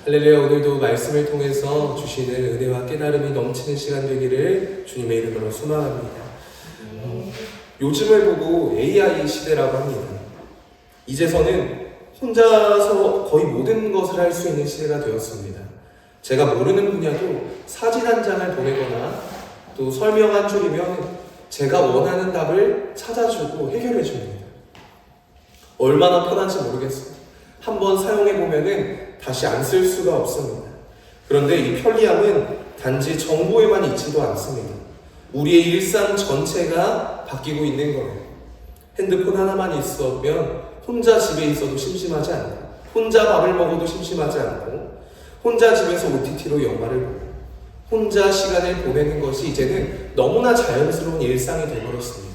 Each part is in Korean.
할렐루야. 오늘도 말씀을 통해서 주시는 은혜와 깨달음이 넘치는 시간 되기를 주님의 이름으로 소망합니다. 요즘을 보고 AI 시대라고 합니다. 이제서는 혼자서 거의 모든 것을 할 수 있는 시대가 되었습니다. 제가 모르는 분야도 사진 한 장을 보내거나 또 설명 한 줄이면 제가 원하는 답을 찾아주고 해결해 줍니다. 얼마나 편한지 모르겠어요. 한번 사용해 보면은 다시 안 쓸 수가 없습니다. 그런데 이 편리함은 단지 정보에만 있지도 않습니다. 우리의 일상 전체가 바뀌고 있는 거예요. 핸드폰 하나만 있으면 혼자 집에 있어도 심심하지 않고, 혼자 밥을 먹어도 심심하지 않고, 혼자 집에서 OTT로 영화를 보고, 혼자 시간을 보내는 것이 이제는 너무나 자연스러운 일상이 되어버렸습니다.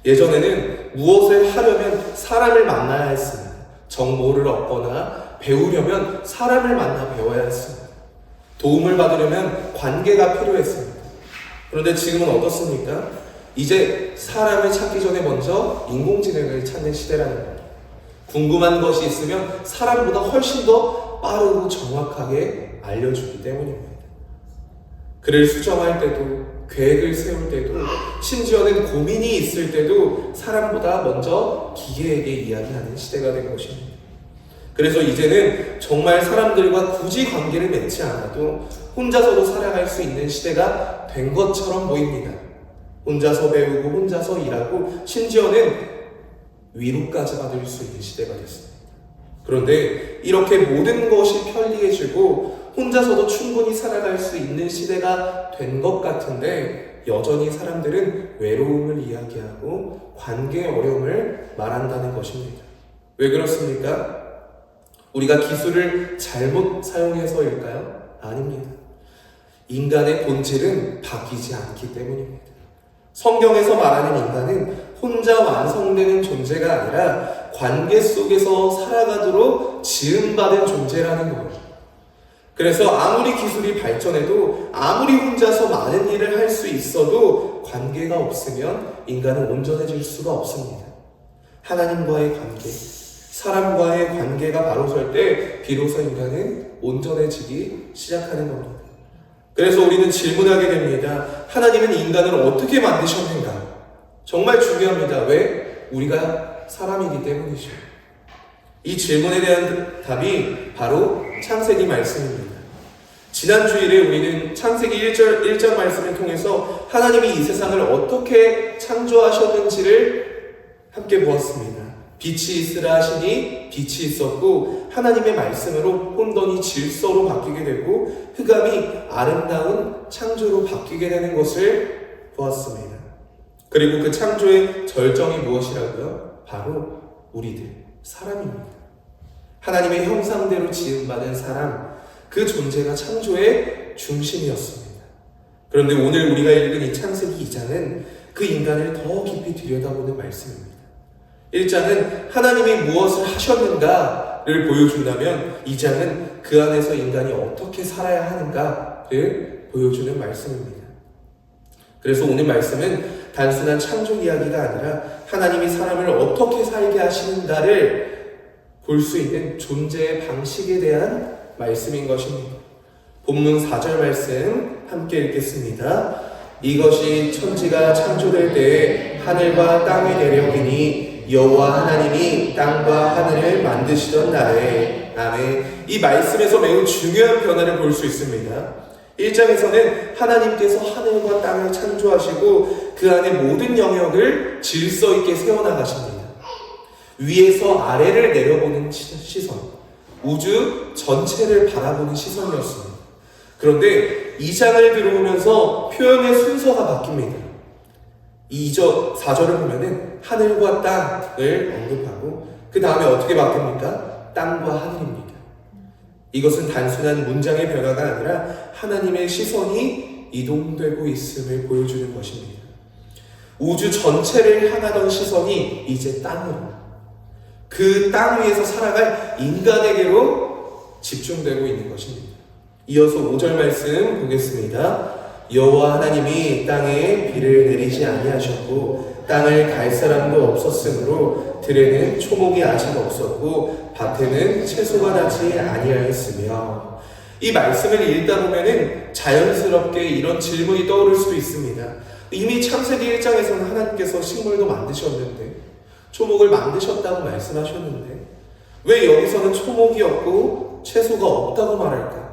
예전에는 무엇을 하려면 사람을 만나야 했습니다. 정보를 얻거나 배우려면 사람을 만나 배워야 했습니다. 도움을 받으려면 관계가 필요했습니다. 그런데 지금은 어떻습니까? 이제 사람을 찾기 전에 먼저 인공지능을 찾는 시대라는 겁니다. 궁금한 것이 있으면 사람보다 훨씬 더 빠르고 정확하게 알려주기 때문입니다. 글을 수정할 때도, 계획을 세울 때도, 심지어는 고민이 있을 때도 사람보다 먼저 기계에게 이야기하는 시대가 된 것입니다. 그래서 이제는 정말 사람들과 굳이 관계를 맺지 않아도 혼자서도 살아갈 수 있는 시대가 된 것처럼 보입니다. 혼자서 배우고 혼자서 일하고 심지어는 위로까지 받을 수 있는 시대가 됐습니다. 그런데 이렇게 모든 것이 편리해지고 혼자서도 충분히 살아갈 수 있는 시대가 된 것 같은데 여전히 사람들은 외로움을 이야기하고 관계 어려움을 말한다는 것입니다. 왜 그렇습니까? 우리가 기술을 잘못 사용해서일까요? 아닙니다. 인간의 본질은 바뀌지 않기 때문입니다. 성경에서 말하는 인간은 혼자 완성되는 존재가 아니라 관계 속에서 살아가도록 지음받은 존재라는 거예요. 그래서 아무리 기술이 발전해도 아무리 혼자서 많은 일을 할 수 있어도 관계가 없으면 인간은 온전해질 수가 없습니다. 하나님과의 관계, 사람과의 관계가 바로 설 때 비로소 인간은 온전해지기 시작하는 겁니다. 그래서 우리는 질문하게 됩니다. 하나님은 인간을 어떻게 만드셨는가? 정말 중요합니다. 왜? 우리가 사람이기 때문이죠. 이 질문에 대한 답이 바로 창세기 말씀입니다. 지난 주일에 우리는 창세기 1절 말씀을 통해서 하나님이 이 세상을 어떻게 창조하셨는지를 함께 보았습니다. 빛이 있으라 하시니 빛이 있었고 하나님의 말씀으로 혼돈이 질서로 바뀌게 되고 흑암이 아름다운 창조로 바뀌게 되는 것을 보았습니다. 그리고 그 창조의 절정이 무엇이라고요? 바로 우리들, 사람입니다. 하나님의 형상대로 지음받은 사람, 그 존재가 창조의 중심이었습니다. 그런데 오늘 우리가 읽은 이 창세기 2장은 그 인간을 더 깊이 들여다보는 말씀입니다. 1장은 하나님이 무엇을 하셨는가를 보여준다면 2장은 그 안에서 인간이 어떻게 살아야 하는가를 보여주는 말씀입니다. 그래서 오늘 말씀은 단순한 창조 이야기가 아니라 하나님이 사람을 어떻게 살게 하시는가를 볼 수 있는 존재의 방식에 대한 말씀인 것입니다. 본문 4절 말씀 함께 읽겠습니다. 이것이 천지가 창조될 때에 하늘과 땅의 내력이니 여호와 하나님이 땅과 하늘을 만드시던 날에. 아멘. 이 말씀에서 매우 중요한 변화를 볼 수 있습니다. 1장에서는 하나님께서 하늘과 땅을 창조하시고 그 안에 모든 영역을 질서 있게 세워나가십니다. 위에서 아래를 내려보는 시선, 우주 전체를 바라보는 시선이었습니다. 그런데 2장을 들어오면서 표현의 순서가 바뀝니다. 4절을 보면은 하늘과 땅을 언급하고 그 다음에 어떻게 바뀝니까? 땅과 하늘입니다. 이것은 단순한 문장의 변화가 아니라 하나님의 시선이 이동되고 있음을 보여주는 것입니다. 우주 전체를 향하던 시선이 이제 땅으로, 그 땅 위에서 살아갈 인간에게로 집중되고 있는 것입니다. 이어서 5절 말씀 보겠습니다. 여호와 하나님이 땅에 비를 내리지 아니하셨고 땅을 갈 사람도 없었으므로 들에는 초목이 아직 없었고 밭에는 채소가 나지 아니하였으며. 이 말씀을 읽다 보면은 자연스럽게 이런 질문이 떠오를 수도 있습니다. 이미 창세기 1장에서는 하나님께서 식물도 만드셨는데, 초목을 만드셨다고 말씀하셨는데 왜 여기서는 초목이 없고 채소가 없다고 말할까?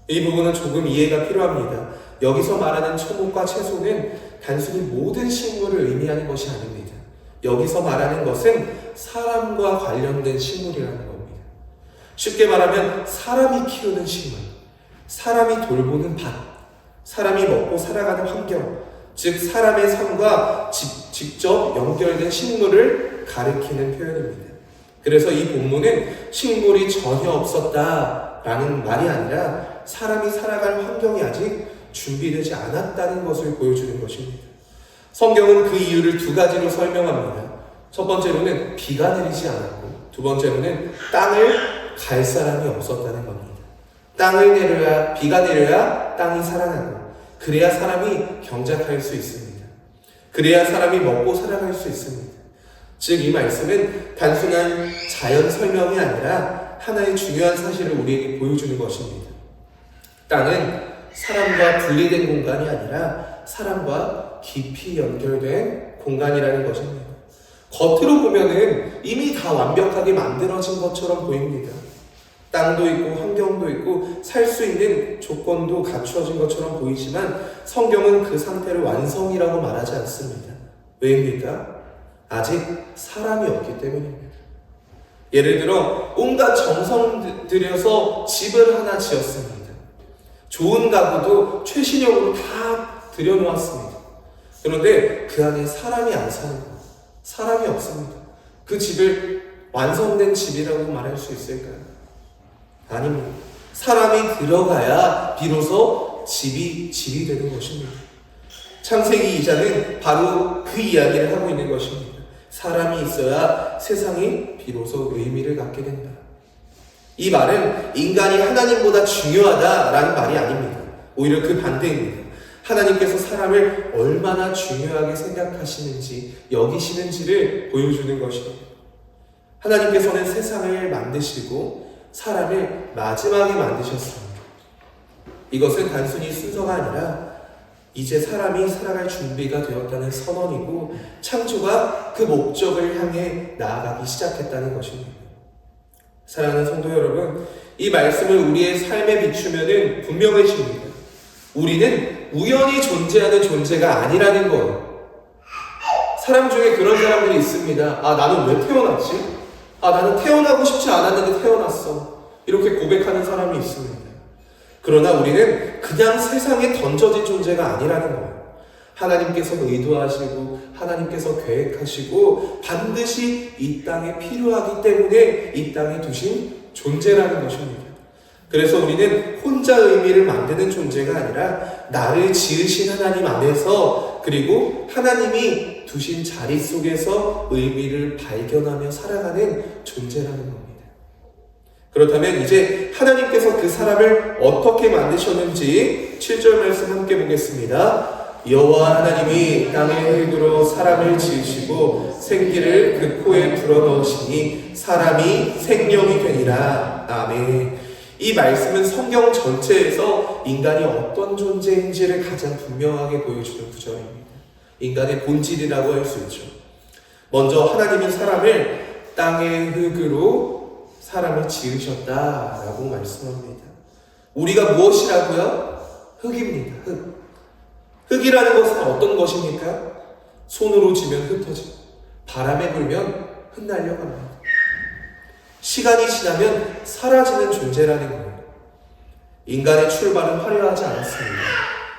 이 부분은 조금 이해가 필요합니다. 여기서 말하는 초목과 채소는 단순히 모든 식물을 의미하는 것이 아닙니다. 여기서 말하는 것은 사람과 관련된 식물이라는 겁니다. 쉽게 말하면 사람이 키우는 식물, 사람이 돌보는 밭, 사람이 먹고 살아가는 환경, 즉 사람의 삶과 직접 연결된 식물을 가리키는 표현입니다. 그래서 이 본문은 식물이 전혀 없었다라는 말이 아니라 사람이 살아갈 환경이 아직 준비되지 않았다는 것을 보여주는 것입니다. 성경은 그 이유를 두 가지로 설명합니다. 첫 번째로는 비가 내리지 않았고, 두 번째로는 땅을 갈 사람이 없었다는 겁니다. 땅을 내려야, 비가 내려야 땅이 살아나고, 그래야 사람이 경작할 수 있습니다. 그래야 사람이 먹고 살아갈 수 있습니다. 즉 이 말씀은 단순한 자연 설명이 아니라 하나의 중요한 사실을 우리에게 보여주는 것입니다. 땅은 사람과 분리된 공간이 아니라 사람과 깊이 연결된 공간이라는 것입니다. 겉으로 보면은 이미 다 완벽하게 만들어진 것처럼 보입니다. 땅도 있고 환경도 있고 살 수 있는 조건도 갖추어진 것처럼 보이지만 성경은 그 상태를 완성이라고 말하지 않습니다. 왜입니까? 아직 사람이 없기 때문입니다. 예를 들어 온갖 정성 들여서 집을 하나 지었습니다. 좋은 가구도 최신형으로 다 들여놓았습니다. 그런데 그 안에 사람이 안 사는 거예요. 사람이 없습니다. 그 집을 완성된 집이라고 말할 수 있을까요? 아닙니다. 사람이 들어가야 비로소 집이 되는 것입니다. 창세기 2장은 바로 그 이야기를 하고 있는 것입니다. 사람이 있어야 세상이 비로소 의미를 갖게 된다. 이 말은 인간이 하나님보다 중요하다라는 말이 아닙니다. 오히려 그 반대입니다. 하나님께서 사람을 얼마나 중요하게 생각하시는지, 여기시는지를 보여주는 것입니다. 하나님께서는 세상을 만드시고 사람을 마지막에 만드셨습니다. 이것은 단순히 순서가 아니라 이제 사람이 살아갈 준비가 되었다는 선언이고 창조가 그 목적을 향해 나아가기 시작했다는 것입니다. 사랑하는 성도 여러분, 이 말씀을 우리의 삶에 비추면 분명해집니다. 우리는 우연히 존재하는 존재가 아니라는 거예요. 사람 중에 그런 사람들이 있습니다. 아, 나는 왜 태어났지? 아, 나는 태어나고 싶지 않았는데 태어났어. 이렇게 고백하는 사람이 있습니다. 그러나 우리는 그냥 세상에 던져진 존재가 아니라는 거예요. 하나님께서 의도하시고 하나님께서 계획하시고 반드시 이 땅에 필요하기 때문에 이 땅에 두신 존재라는 것입니다. 그래서 우리는 혼자 의미를 만드는 존재가 아니라 나를 지으신 하나님 안에서, 그리고 하나님이 두신 자리 속에서 의미를 발견하며 살아가는 존재라는 겁니다. 그렇다면 이제 하나님께서 그 사람을 어떻게 만드셨는지 7절 말씀 함께 보겠습니다. 여호와 하나님이 땅의 흙으로 사람을 지으시고 생기를 그 코에 불어넣으시니 사람이 생명이 되니라. 아멘. 이 말씀은 성경 전체에서 인간이 어떤 존재인지를 가장 분명하게 보여주는 구절입니다. 인간의 본질이라고 할 수 있죠. 먼저 하나님은 사람을 땅의 흙으로 사람을 지으셨다라고 말씀합니다. 우리가 무엇이라고요? 흙입니다. 흙. 흙이라는 것은 어떤 것입니까? 손으로 쥐면 흩어지고 바람에 불면 흩날려 갑니다. 시간이 지나면 사라지는 존재라는 거예요. 인간의 출발은 화려하지 않았습니다.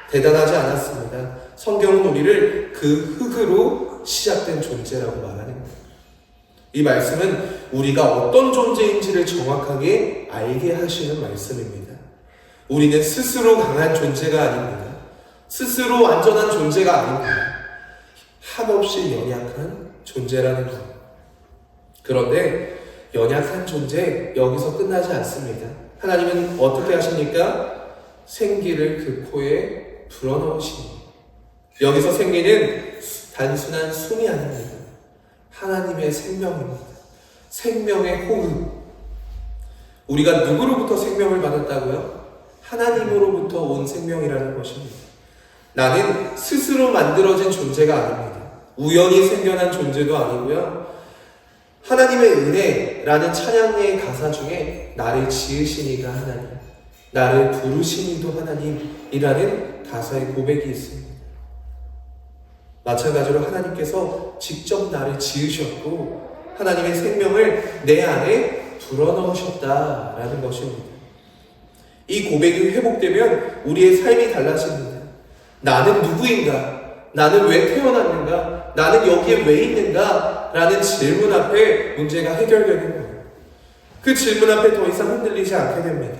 대단하지 않았습니다. 성경은 우리를 그 흙으로 시작된 존재라고 말하는 거예요. 이 말씀은 우리가 어떤 존재인지를 정확하게 알게 하시는 말씀입니다. 우리는 스스로 강한 존재가 아닙니다. 스스로 완전한 존재가 아닙니다. 한없이 연약한 존재라는 것. 그런데 연약한 존재, 여기서 끝나지 않습니다. 하나님은 어떻게 하십니까? 생기를 그 코에 불어넣으시니. 여기서 생기는 단순한 숨이 아닙니다. 하나님의 생명입니다. 생명의 호흡. 우리가 누구로부터 생명을 받았다고요? 하나님으로부터 온 생명이라는 것입니다. 나는 스스로 만들어진 존재가 아닙니다. 우연히 생겨난 존재도 아니고요. 하나님의 은혜라는 찬양의 가사 중에 나를 지으신 이가 하나님, 나를 부르신 이도 하나님이라는 가사의 고백이 있습니다. 마찬가지로 하나님께서 직접 나를 지으셨고 하나님의 생명을 내 안에 불어넣으셨다라는 것입니다. 이 고백이 회복되면 우리의 삶이 달라집니다. 나는 누구인가? 나는 왜 태어났는가? 나는 여기에 왜 있는가? 라는 질문 앞에 문제가 해결되는 거예요. 그 질문 앞에 더 이상 흔들리지 않게 됩니다.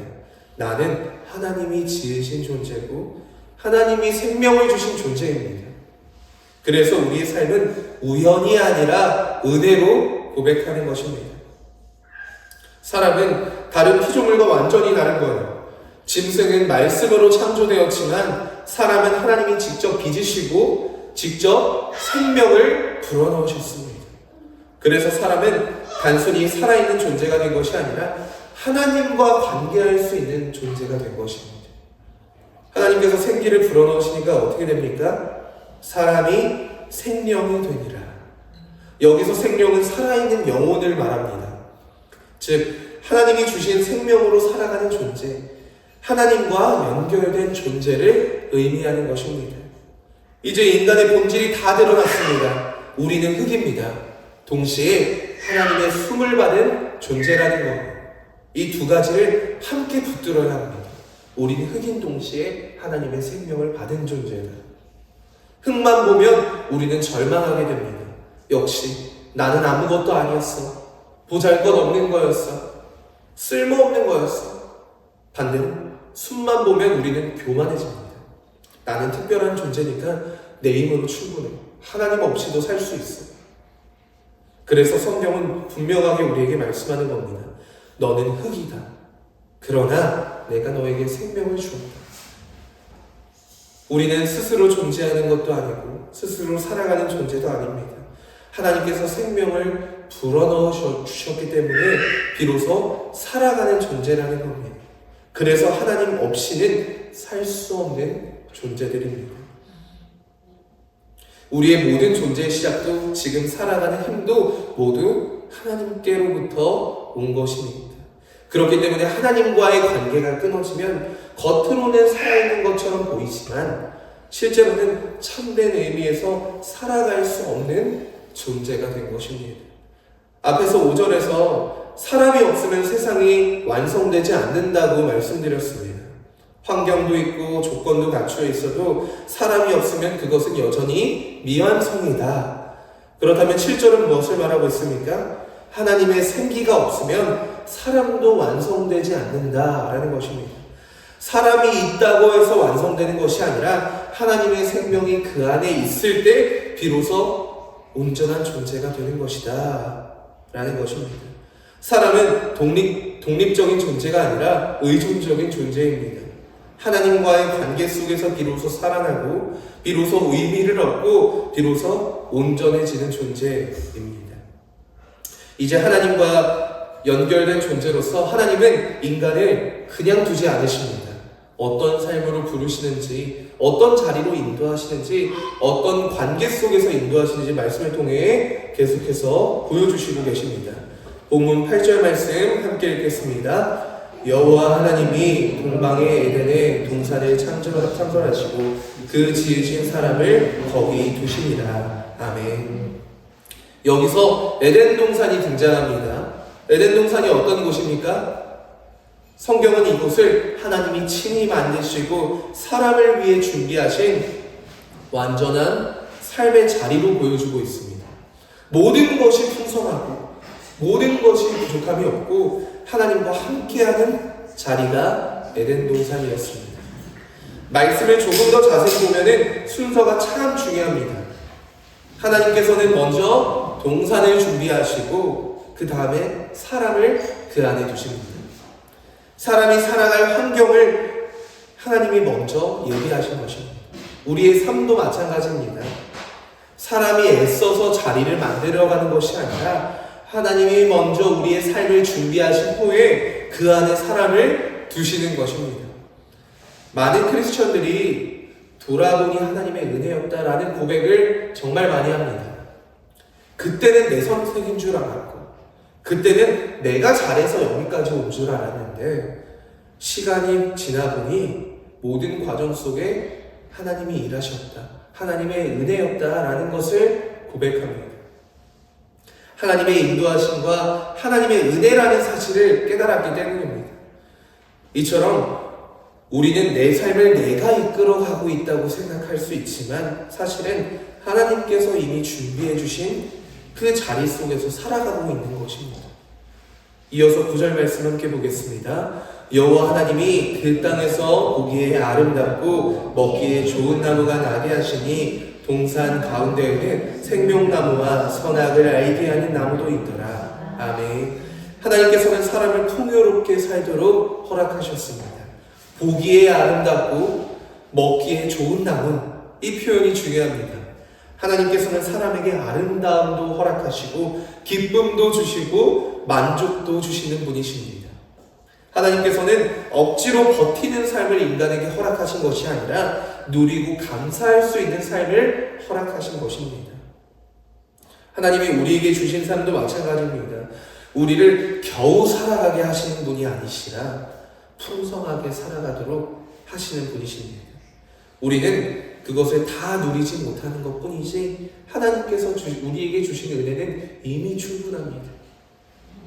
나는 하나님이 지으신 존재고 하나님이 생명을 주신 존재입니다. 그래서 우리의 삶은 우연이 아니라 은혜로 고백하는 것입니다. 사람은 다른 피조물과 완전히 다른 거예요. 짐승은 말씀으로 창조되었지만 사람은 하나님이 직접 빚으시고 직접 생명을 불어넣으셨습니다. 그래서 사람은 단순히 살아있는 존재가 된 것이 아니라 하나님과 관계할 수 있는 존재가 된 것입니다. 하나님께서 생기를 불어넣으시니까 어떻게 됩니까? 사람이 생명이 되니라. 여기서 생명은 살아있는 영혼을 말합니다. 즉 하나님이 주신 생명으로 살아가는 존재, 하나님과 연결된 존재를 의미하는 것입니다. 이제 인간의 본질이 다 드러났습니다. 우리는 흙입니다. 동시에 하나님의 숨을 받은 존재라는 것. 이 두 가지를 함께 붙들어야 합니다. 우리는 흙인 동시에 하나님의 생명을 받은 존재다. 흙만 보면 우리는 절망하게 됩니다. 역시 나는 아무것도 아니었어. 보잘것없는 거였어. 쓸모없는 거였어. 반대로 숨만 보면 우리는 교만해집니다. 나는 특별한 존재니까 내 힘으로 충분해. 하나님 없이도 살 수 있어. 그래서 성경은 분명하게 우리에게 말씀하는 겁니다. 너는 흙이다. 그러나 내가 너에게 생명을 주었다. 우리는 스스로 존재하는 것도 아니고 스스로 살아가는 존재도 아닙니다. 하나님께서 생명을 불어넣어 주셨기 때문에 비로소 살아가는 존재라는 겁니다. 그래서 하나님 없이는 살 수 없는 존재들입니다. 우리의 모든 존재의 시작도 지금 살아가는 힘도 모두 하나님께로부터 온 것입니다. 그렇기 때문에 하나님과의 관계가 끊어지면 겉으로는 살아있는 것처럼 보이지만 실제로는 참된 의미에서 살아갈 수 없는 존재가 된 것입니다. 앞에서 5절에서 사람이 없으면 세상이 완성되지 않는다고 말씀드렸습니다. 환경도 있고 조건도 갖추어 있어도 사람이 없으면 그것은 여전히 미완성이다. 그렇다면 7절은 무엇을 말하고 있습니까? 하나님의 생기가 없으면 사람도 완성되지 않는다라는 것입니다. 사람이 있다고 해서 완성되는 것이 아니라 하나님의 생명이 그 안에 있을 때 비로소 온전한 존재가 되는 것이다 라는 것입니다. 사람은 독립적인 존재가 아니라 의존적인 존재입니다. 하나님과의 관계 속에서 비로소 살아나고 비로소 의미를 얻고 비로소 온전해지는 존재입니다. 이제 하나님과 연결된 존재로서 하나님은 인간을 그냥 두지 않으십니다. 어떤 삶으로 부르시는지, 어떤 자리로 인도하시는지, 어떤 관계 속에서 인도하시는지 말씀을 통해 계속해서 보여주시고 계십니다. 본문 8절 말씀 함께 읽겠습니다. 여호와 하나님이 동방의 에덴에 동산을 창설하시고 그 지으신 사람을 거기 두시니라. 아멘. 여기서 에덴 동산이 등장합니다. 에덴 동산이 어떤 곳입니까? 성경은 이곳을 하나님이 친히 만드시고 사람을 위해 준비하신 완전한 삶의 자리로 보여주고 있습니다. 모든 것이 풍성하고 모든 것이 부족함이 없고 하나님과 함께하는 자리가 에덴 동산이었습니다. 말씀을 조금 더 자세히 보면은 순서가 참 중요합니다. 하나님께서는 먼저 동산을 준비하시고 그 다음에 사람을 그 안에 두십니다. 사람이 살아갈 환경을 하나님이 먼저 예비하신 것입니다. 우리의 삶도 마찬가지입니다. 사람이 애써서 자리를 만들어가는 것이 아니라 하나님이 먼저 우리의 삶을 준비하신 후에 그 안에 사람을 두시는 것입니다. 많은 크리스천들이 돌아보니 하나님의 은혜였다라는 고백을 정말 많이 합니다. 그때는 내 선택인 줄 알았고, 그때는 내가 잘해서 여기까지 온 줄 알았는데, 시간이 지나보니 모든 과정 속에 하나님이 일하셨다, 하나님의 은혜였다라는 것을 고백합니다. 하나님의 인도하심과 하나님의 은혜라는 사실을 깨달았기 때문입니다. 이처럼 우리는 내 삶을 내가 이끌어가고 있다고 생각할 수 있지만 사실은 하나님께서 이미 준비해 주신 그 자리 속에서 살아가고 있는 것입니다. 이어서 9절 말씀 함께 보겠습니다. 여호와 하나님이 그 땅에서 보기에 아름답고 먹기에 좋은 나무가 나게 하시니 동산 가운데에는 생명나무와 선악을 알게 하는 나무도 있더라. 아멘. 하나님께서는 사람을 풍요롭게 살도록 허락하셨습니다. 보기에 아름답고 먹기에 좋은 나무, 이 표현이 중요합니다. 하나님께서는 사람에게 아름다움도 허락하시고 기쁨도 주시고 만족도 주시는 분이십니다. 하나님께서는 억지로 버티는 삶을 인간에게 허락하신 것이 아니라 누리고 감사할 수 있는 삶을 허락하신 것입니다. 하나님이 우리에게 주신 삶도 마찬가지입니다. 우리를 겨우 살아가게 하시는 분이 아니시라 풍성하게 살아가도록 하시는 분이십니다. 우리는 그것을 다 누리지 못하는 것뿐이지 하나님께서 우리에게 주신 은혜는 이미 충분합니다.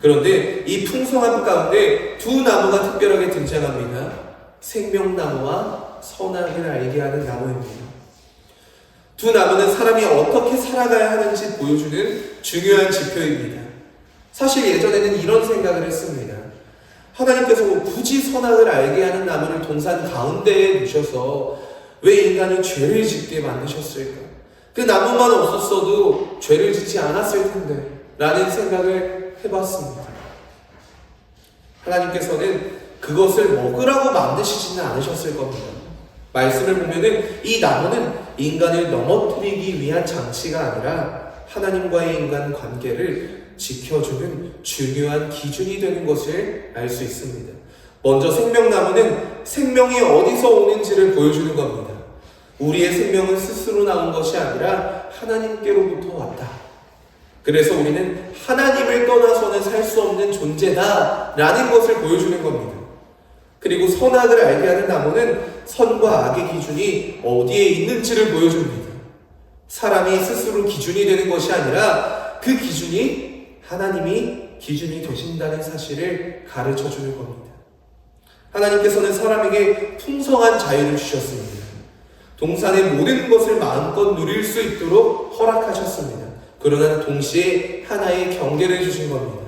그런데 이 풍성함 가운데 두 나무가 특별하게 등장합니다. 생명나무와 선악을 알게 하는 나무입니다. 두 나무는 사람이 어떻게 살아가야 하는지 보여주는 중요한 지표입니다. 사실 예전에는 이런 생각을 했습니다. 하나님께서 굳이 선악을 알게 하는 나무를 동산 가운데에 두셔서 왜 인간을 죄를 짓게 만드셨을까? 그 나무만 없었어도 죄를 짓지 않았을 텐데 라는 생각을 해봤습니다. 하나님께서는 그것을 먹으라고 만드시지는 않으셨을 겁니다. 말씀을 보면은 이 나무는 인간을 넘어뜨리기 위한 장치가 아니라 하나님과의 인간 관계를 지켜주는 중요한 기준이 되는 것을 알 수 있습니다. 먼저 생명나무는 생명이 어디서 오는지를 보여주는 겁니다. 우리의 생명은 스스로 나온 것이 아니라 하나님께로부터 왔다. 그래서 우리는 하나님을 떠나서는 살 수 없는 존재다라는 것을 보여주는 겁니다. 그리고 선악을 알게 하는 나무는 선과 악의 기준이 어디에 있는지를 보여줍니다. 사람이 스스로 기준이 되는 것이 아니라 그 기준이 하나님이 기준이 되신다는 사실을 가르쳐주는 겁니다. 하나님께서는 사람에게 풍성한 자유를 주셨습니다. 동산의 모든 것을 마음껏 누릴 수 있도록 허락하셨습니다. 그러나 동시에 하나의 경계를 주신 겁니다.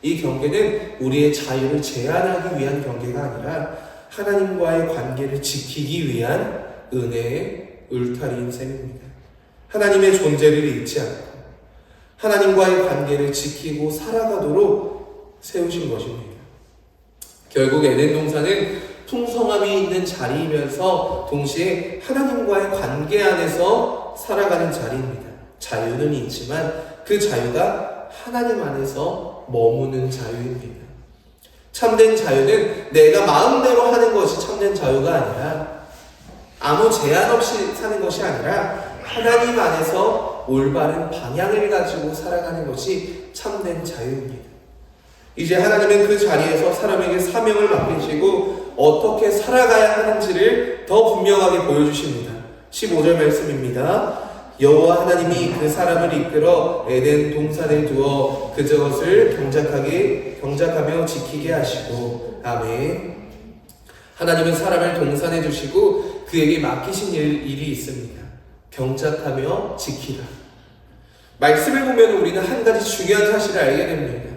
이 경계는 우리의 자유를 제한하기 위한 경계가 아니라 하나님과의 관계를 지키기 위한 은혜의 울타리인 셈입니다. 하나님의 존재를 잊지 않고 하나님과의 관계를 지키고 살아가도록 세우신 것입니다. 결국 에덴 동산은 풍성함이 있는 자리이면서 동시에 하나님과의 관계 안에서 살아가는 자리입니다. 자유는 있지만 그 자유가 하나님 안에서 머무는 자유입니다. 참된 자유는 내가 마음대로 하는 것이 참된 자유가 아니라 아무 제한 없이 사는 것이 아니라 하나님 안에서 올바른 방향을 가지고 살아가는 것이 참된 자유입니다. 이제 하나님은 그 자리에서 사람에게 사명을 맡기시고 어떻게 살아가야 하는지를 더 분명하게 보여주십니다. 15절 말씀입니다. 여호와 하나님이 그 사람을 이끌어 에덴 동산에 두어 그것을 경작하며 지키게 하시고 아멘. 하나님은 사람을 동산에 두시고 그에게 맡기신 일이 있습니다. 경작하며 지키라. 말씀을 보면 우리는 한 가지 중요한 사실을 알게 됩니다.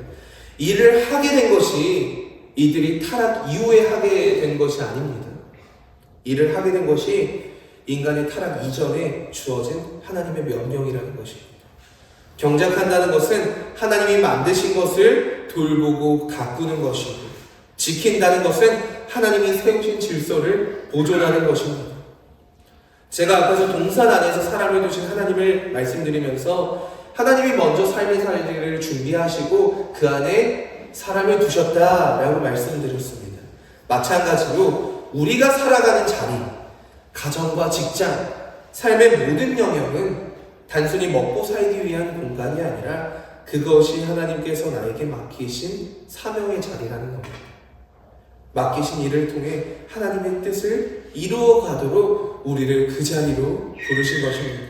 일을 하게 된 것이 이들이 타락 이후에 하게 된 것이 아닙니다. 일을 하게 된 것이 인간의 타락 이전에 주어진 하나님의 명령이라는 것입니다. 경작한다는 것은 하나님이 만드신 것을 돌보고 가꾸는 것이고, 지킨다는 것은 하나님이 세우신 질서를 보존하는 것입니다. 제가 앞에서 동산 안에서 사람을 두신 하나님을 말씀드리면서 하나님이 먼저 삶의 자리를 준비하시고 그 안에 사람을 두셨다라고 말씀드렸습니다. 마찬가지로 우리가 살아가는 자리, 가정과 직장, 삶의 모든 영역은 단순히 먹고 살기 위한 공간이 아니라 그것이 하나님께서 나에게 맡기신 사명의 자리라는 겁니다. 맡기신 일을 통해 하나님의 뜻을 이루어 가도록 우리를 그 자리로 부르신 것입니다.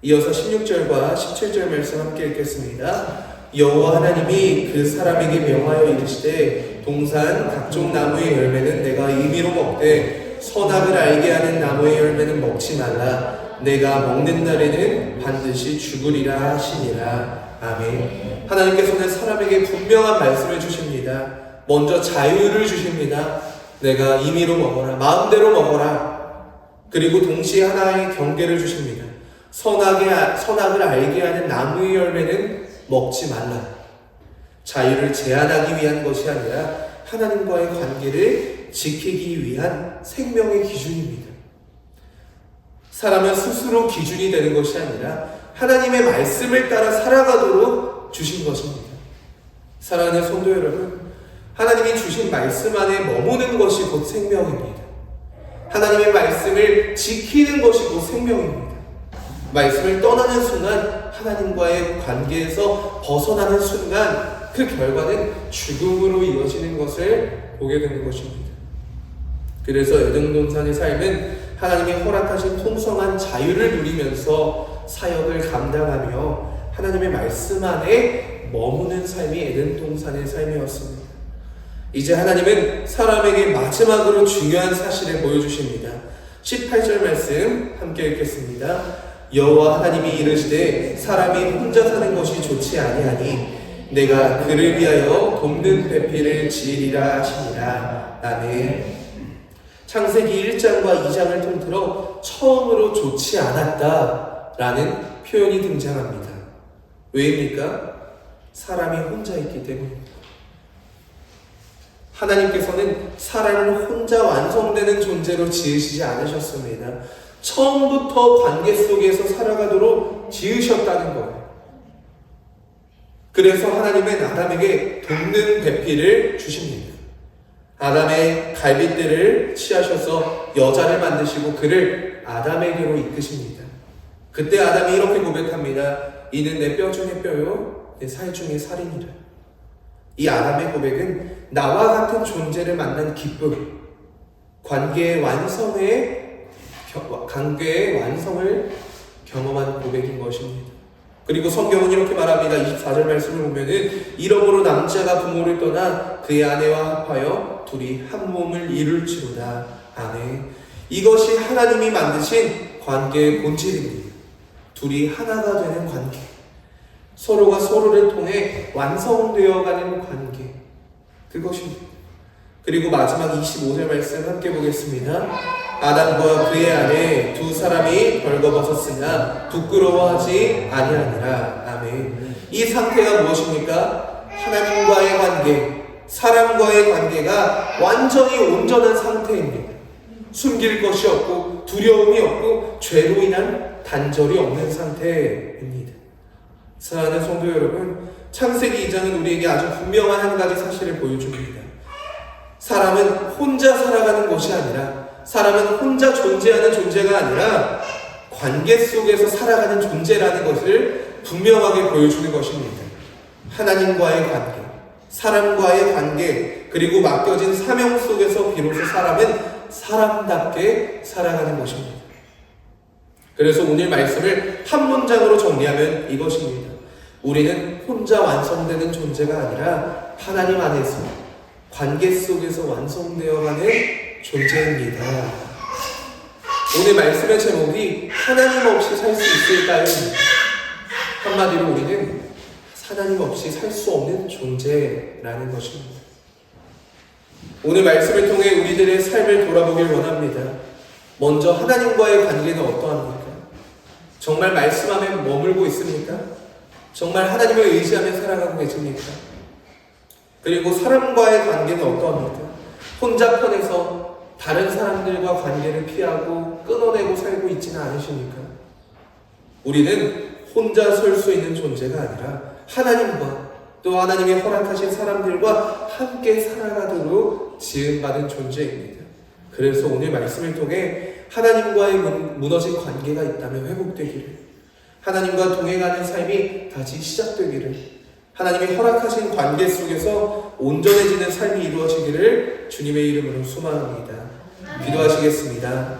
이어서 16절과 17절 말씀 함께 읽겠습니다. 여호와 하나님이 그 사람에게 명하여 이르시되 동산 각종 나무의 열매는 내가 임의로 먹되 선악을 알게 하는 나무의 열매는 먹지 말라. 내가 먹는 날에는 반드시 죽으리라 하시니라. 아멘. 하나님께서는 사람에게 분명한 말씀을 주십니다. 먼저 자유를 주십니다. 내가 임의로 먹어라, 마음대로 먹어라. 그리고 동시에 하나의 경계를 주십니다. 선악을 알게 하는 나무의 열매는 먹지 말라. 자유를 제한하기 위한 것이 아니라 하나님과의 관계를 지키기 위한 생명의 기준입니다. 사람은 스스로 기준이 되는 것이 아니라 하나님의 말씀을 따라 살아가도록 주신 것입니다. 사랑하는 성도 여러분, 하나님이 주신 말씀 안에 머무는 것이 곧 생명입니다. 하나님의 말씀을 지키는 것이 곧 생명입니다. 말씀을 떠나는 순간, 하나님과의 관계에서 벗어나는 순간 그 결과는 죽음으로 이어지는 것을 보게 되는 것입니다. 그래서 에덴동산의 삶은 하나님이 허락하신 풍성한 자유를 누리면서 사역을 감당하며 하나님의 말씀 안에 머무는 삶이 에덴동산의 삶이었습니다. 이제 하나님은 사람에게 마지막으로 중요한 사실을 보여주십니다. 18절 말씀 함께 읽겠습니다. 여호와 하나님이 이르시되 사람이 혼자 사는 것이 좋지 아니하니 내가 그를 위하여 돕는 배필을 지으리라 하시니라. 아멘. 창세기 1장과 2장을 통틀어 처음으로 좋지 않았다라는 표현이 등장합니다. 왜입니까? 사람이 혼자 있기 때문입니다. 하나님께서는 사람을 혼자 완성되는 존재로 지으시지 않으셨습니다. 처음부터 관계 속에서 살아가도록 지으셨다는 거예요. 그래서 하나님은 아담에게 돕는 배필을 주십니다. 아담의 갈빗대를 취하셔서 여자를 만드시고 그를 아담에게로 이끄십니다. 그때 아담이 이렇게 고백합니다. 이는 내 뼈 중에 뼈요 내 살 중에 살이니라. 이 아담의 고백은 나와 같은 존재를 만난 기쁨, 관계의 완성을 경험한 고백인 것입니다. 그리고 성경은 이렇게 말합니다. 24절 말씀을 보면은 이러므로 남자가 부모를 떠나 그의 아내와 합하여 둘이 한 몸을 이룰지로다. 아멘. 이것이 하나님이 만드신 관계의 본질입니다. 둘이 하나가 되는 관계, 서로가 서로를 통해 완성되어가는 관계, 그것입니다. 그리고 마지막 25절 말씀 함께 보겠습니다. 아담과 그의 아내 두 사람이 벌거벗었으나 부끄러워하지 아니하니라. 아멘. 이 상태가 무엇입니까? 하나님과의 관계, 사람과의 관계가 완전히 온전한 상태입니다. 숨길 것이 없고 두려움이 없고 죄로 인한 단절이 없는 상태입니다. 사랑하는 성도 여러분, 창세기 2장은 우리에게 아주 분명한 한 가지 사실을 보여줍니다. 사람은 혼자 살아가는 것이 아니라, 사람은 혼자 존재하는 존재가 아니라 관계 속에서 살아가는 존재라는 것을 분명하게 보여주는 것입니다. 하나님과의 관계, 사람과의 관계, 그리고 맡겨진 사명 속에서 비로소 사람은 사람답게 살아가는 것입니다. 그래서 오늘 말씀을 한 문장으로 정리하면 이것입니다. 우리는 혼자 완성되는 존재가 아니라 하나님 안에서 관계 속에서 완성되어가는 존재입니다. 오늘 말씀의 제목이 하나님 없이 살 수 있을까요? 한마디로 우리는 하나님 없이 살 수 없는 존재라는 것입니다. 오늘 말씀을 통해 우리들의 삶을 돌아보길 원합니다. 먼저 하나님과의 관계는 어떠합니까? 정말 말씀 안에 머물고 있습니까? 정말 하나님을 의지하며 살아가고 계십니까? 그리고 사람과의 관계는 어떠합니까? 혼자 편해서 다른 사람들과 관계를 피하고 끊어내고 살고 있지는 않으십니까? 우리는 혼자 설 수 있는 존재가 아니라 하나님과 또 하나님이 허락하신 사람들과 함께 살아가도록 지음받은 존재입니다. 그래서 오늘 말씀을 통해 하나님과의 무너진 관계가 있다면 회복되기를, 하나님과 동행하는 삶이 다시 시작되기를, 하나님이 허락하신 관계 속에서 온전해지는 삶이 이루어지기를 주님의 이름으로 소망합니다. 기도하시겠습니다.